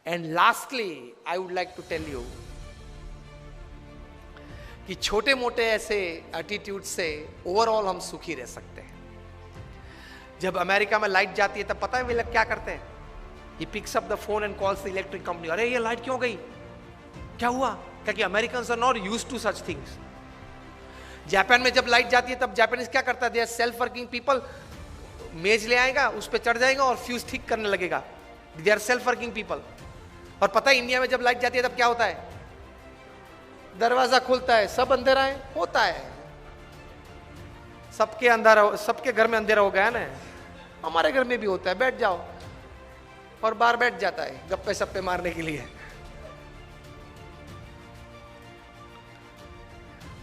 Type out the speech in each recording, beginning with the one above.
And lastly I would like to tell you कि छोटे मोटे ऐसे एटीट्यूड से ओवरऑल हम सुखी रह सकते हैं। जब अमेरिका में लाइट जाती है तब पता है वे लोग क्या करते हैं? He picks up the phone and calls the electric company, अरे ये लाइट क्यों गई, क्या हुआ? क्योंकि Americans are not used to such things. Japan में जब लाइट जाती है तब जापानीज क्या करता है? They are self working people, मेज ले आएगा, उस पर चढ़ जाएगा और फ्यूज ठीक करने लगेगा। They are self working people. और पता है इंडिया में जब लाइट जाती है तब क्या होता है? दरवाजा खुलता है, सब अंधेरा है, होता है, सबके अंधेरा, सबके घर में अंधेरा हो गया ना, हमारे घर में भी होता है, बैठ जाओ, और बाहर बैठ जाता है गप्पे सप्पे मारने के लिए।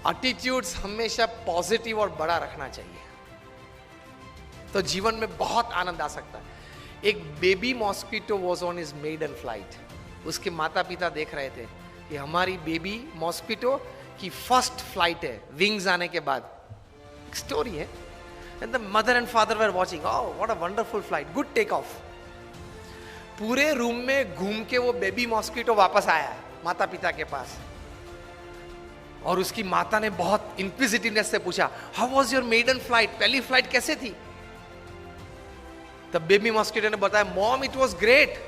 एटीट्यूड्स हमेशा पॉजिटिव और बड़ा रखना चाहिए, तो जीवन में बहुत आनंद आ सकता है। एक baby mosquito was on his maiden flight. उसके माता पिता देख रहे थे कि हमारी बेबी मॉस्किटो की फर्स्ट फ्लाइट है विंग्स आने के बाद। एक स्टोरी है। And the mother and father were watching, oh what a wonderful flight, good take off. पूरे रूम में घूम के वो बेबी मॉस्किटो वापस आया माता पिता के पास, और उसकी माता ने बहुत इंक्विजिटिवनेस से पूछा, how was your maiden flight, पहली फ्लाइट कैसे थी? तब बेबी मॉस्किटो ने बताया, mom it was great.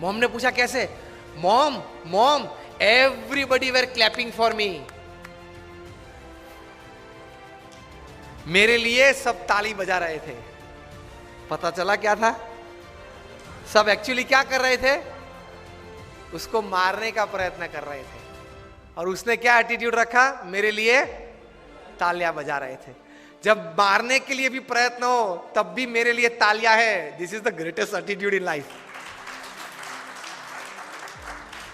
Mom ने पूछा कैसे? Mom mom everybody were clapping for me, मेरे लिए सब ताली बजा रहे थे। पता चला क्या था? सब एक्चुअली क्या कर रहे थे? उसको मारने का प्रयत्न कर रहे थे। और उसने क्या एटीट्यूड रखा? मेरे लिए तालियां बजा रहे थे। जब मारने के लिए भी प्रयत्न हो तब भी मेरे लिए तालियां है। This is the greatest attitude in life.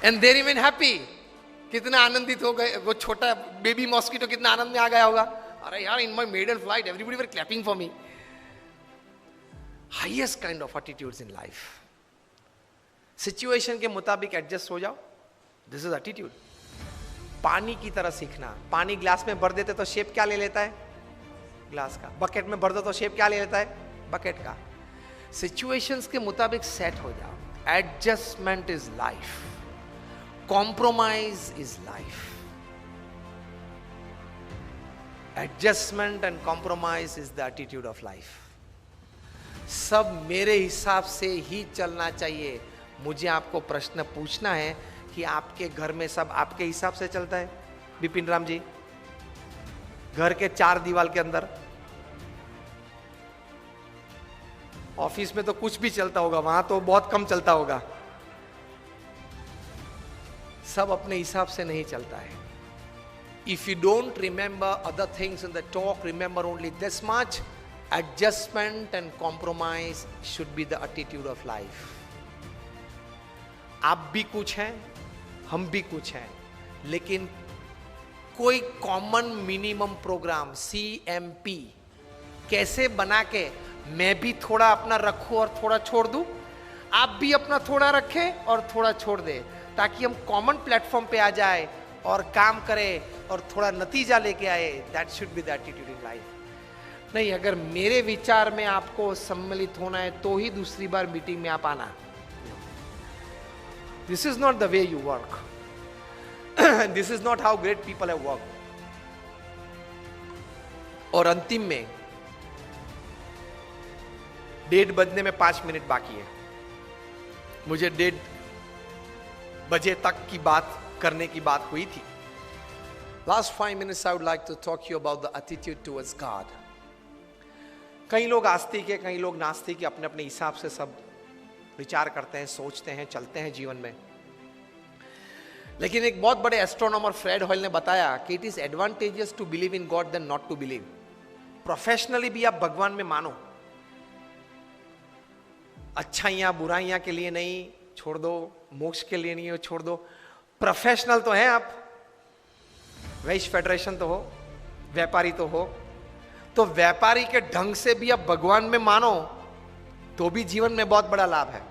And they remain happy. कितना आनंदित हो गए वो छोटा बेबी मॉस्किटो, कितना आनंद में आ गया होगा। अरे यार, in my maiden flight everybody were clapping for me. Highest kind of attitudes in life. Situation के मुताबिक एडजस्ट हो जाओ, दिस इज एटीट्यूड। पानी की तरह सीखना। पानी ग्लास में भर देते तो शेप क्या ले लेता है? ग्लास का। बकेट में भर दो तो शेप क्या ले लेता है? बकेट का। सिचुएशंस के मुताबिक सेट हो जाओ। Adjustment is life, compromise is life. Adjustment and compromise is the attitude of life. सब मेरे हिसाब से ही चलना चाहिए। मुझे आपको प्रश्न पूछना है कि आपके घर में सब आपके हिसाब से चलता है? बिपिन राम जी, घर के 4 दीवार के अंदर, ऑफिस में तो कुछ भी चलता होगा, वहां तो बहुत कम चलता होगा। सब अपने हिसाब से नहीं चलता है। If you don't remember other things in the talk, remember only this much, adjustment and compromise should be the attitude of life. आप भी कुछ हैं, हम भी कुछ हैं, लेकिन कोई कॉमन मिनिमम प्रोग्राम CMP कैसे बना के मैं भी थोड़ा अपना रखूं और थोड़ा छोड़ दूं, आप भी अपना थोड़ा रखें और थोड़ा छोड़ दें, ताकि हम कॉमन प्लेटफॉर्म पे आ जाए और काम करें और थोड़ा नतीजा लेके आए। That should be the attitude in life. नहीं, अगर मेरे विचार में आपको सम्मिलित होना है तो ही दूसरी बार मीटिंग में आप आना। This is not the way you work. This is not how great people have worked. और अंतिम में डेढ़ बजने में 5 मिनट बाकी है। मुझे 1:30 बजे तक की बात करने की बात हुई थी। Last 5 minutes I would like to talk to you about the attitude towards God. कई लोग आस्तिक है, कई लोग नास्तिक है, अपने अपने हिसाब से सब विचार करते हैं, सोचते हैं, चलते हैं जीवन में। लेकिन एक बहुत बड़े एस्ट्रोनॉमर फ्रेड हॉयल ने बताया कि it is advantageous to believe in God then not to believe. Professionally भी आप भगवान में मानो, अच्छाइयां बुराइयां के लिए नहीं, छोड़ दो, मोक्ष के लिए नहीं हो, छोड़ दो। प्रोफेशनल तो हैं आप, वैश्य फेडरेशन तो हो, व्यापारी तो हो, तो व्यापारी के ढंग से भी आप भगवान में मानो तो भी जीवन में बहुत बड़ा लाभ है।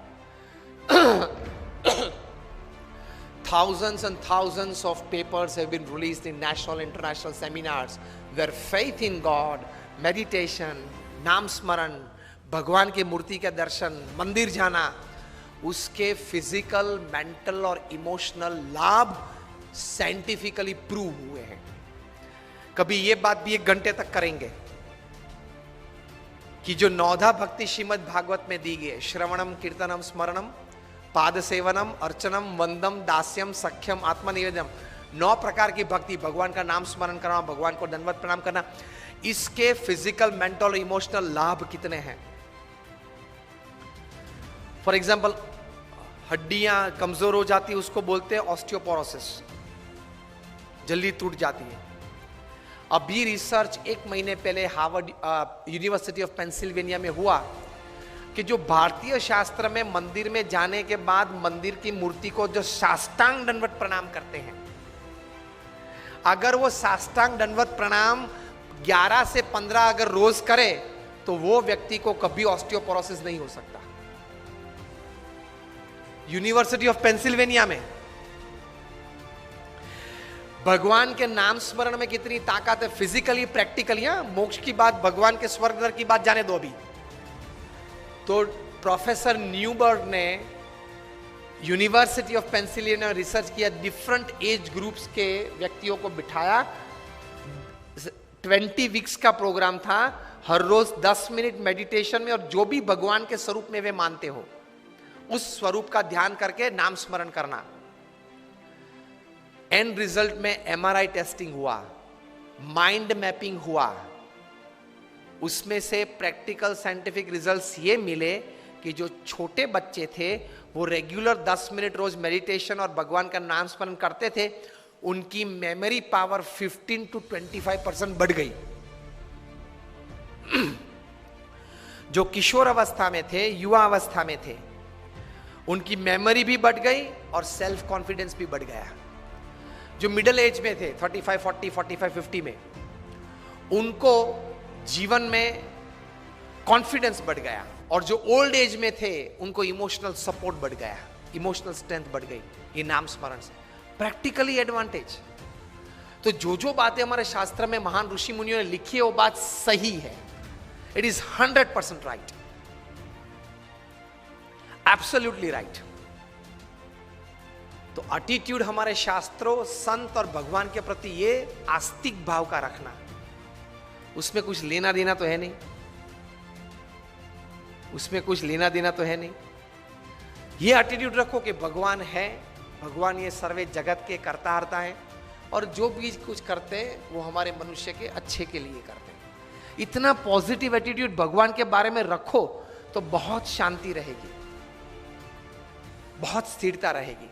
Thousands and thousands of papers have been released in national and international seminars where faith in God, meditation, नाम स्मरण, भगवान की मूर्ति के दर्शन, मंदिर जाना उसके फिजिकल, मेंटल और इमोशनल लाभ साइंटिफिकली प्रूव हुए हैं। कभी ये बात भी 1 घंटे तक करेंगे कि जो 9 भक्ति श्रीमद् भागवत में दी गई है, श्रवणम, कीर्तनम, स्मरणम, पाद सेवनम, अर्चनम, वंदम, दास्यम, सख्यम, आत्मनिवेदनम, 9 प्रकार की भक्ति, भगवान का नाम स्मरण करना, भगवान को दंडवत प्रणाम करना, इसके फिजिकल, मेंटल और इमोशनल लाभ कितने हैं। फॉर एग्जाम्पल, हड्डियां कमजोर हो जाती है, उसको बोलते हैं ऑस्टियोपोरोसिस, जल्दी टूट जाती है। अभी रिसर्च 1 महीने पहले हार्वर्ड यूनिवर्सिटी ऑफ पेंसिल्वेनिया में हुआ कि जो भारतीय शास्त्र में मंदिर में जाने के बाद मंदिर की मूर्ति को जो साष्टांग दंडवत प्रणाम करते हैं, अगर वो साष्टांग दंडवत प्रणाम 11 से 15 अगर रोज करे तो वो व्यक्ति को कभी ऑस्टियोपोरोसिस नहीं हो सकता। यूनिवर्सिटी ऑफ पेंसिल्वेनिया में। भगवान के नाम स्मरण में कितनी ताकत है, फिजिकली, प्रैक्टिकली। मोक्ष की बात, भगवान के स्वर्ग नरक की बात जाने दो अभी। तो प्रोफेसर न्यूबर्ग ने यूनिवर्सिटी ऑफ पेंसिल्वेनिया में रिसर्च किया, डिफरेंट एज ग्रुप्स के व्यक्तियों को बिठाया, 20 वीक्स का प्रोग्राम था, हर रोज 10 मिनट मेडिटेशन में, और जो भी भगवान के स्वरूप में वे मानते हो उस स्वरूप का ध्यान करके नाम स्मरण करना। एंड रिजल्ट में MRI टेस्टिंग हुआ, माइंड मैपिंग हुआ, उसमें से प्रैक्टिकल साइंटिफिक रिजल्ट्स ये मिले कि जो छोटे बच्चे थे वो रेगुलर 10 मिनट रोज मेडिटेशन और भगवान का नाम स्मरण करते थे, उनकी मेमोरी पावर 15 to 25% बढ़ गई। जो किशोर अवस्था में थे, युवा अवस्था में थे, उनकी मेमोरी भी बढ़ गई और सेल्फ कॉन्फिडेंस भी बढ़ गया। जो मिडिल एज में थे, 35, 40, 45, 50 में, उनको जीवन में कॉन्फिडेंस बढ़ गया, और जो ओल्ड एज में थे उनको इमोशनल सपोर्ट बढ़ गया, इमोशनल स्ट्रेंथ बढ़ गई ये नाम स्मरण से। Practically advantage. तो जो बातें हमारे शास्त्र में महान ऋषि मुनियों ने लिखी है वो बात सही है। It is 100% right, absolutely right. तो एटीट्यूड हमारे शास्त्रों, संत और भगवान के प्रति ये आस्तिक भाव का रखना, उसमें कुछ लेना देना तो है नहीं, उसमें कुछ लेना देना तो है नहीं। ये एटीट्यूड रखो कि भगवान है, भगवान ये सर्वे जगत के कर्ता हर्ता है, और जो भी कुछ करते हैं वो हमारे मनुष्य के अच्छे के लिए करते हैं। इतना पॉजिटिव एटीट्यूड भगवान के बारे में रखो तो बहुत शांति रहेगी, बहुत स्थिरता रहेगी।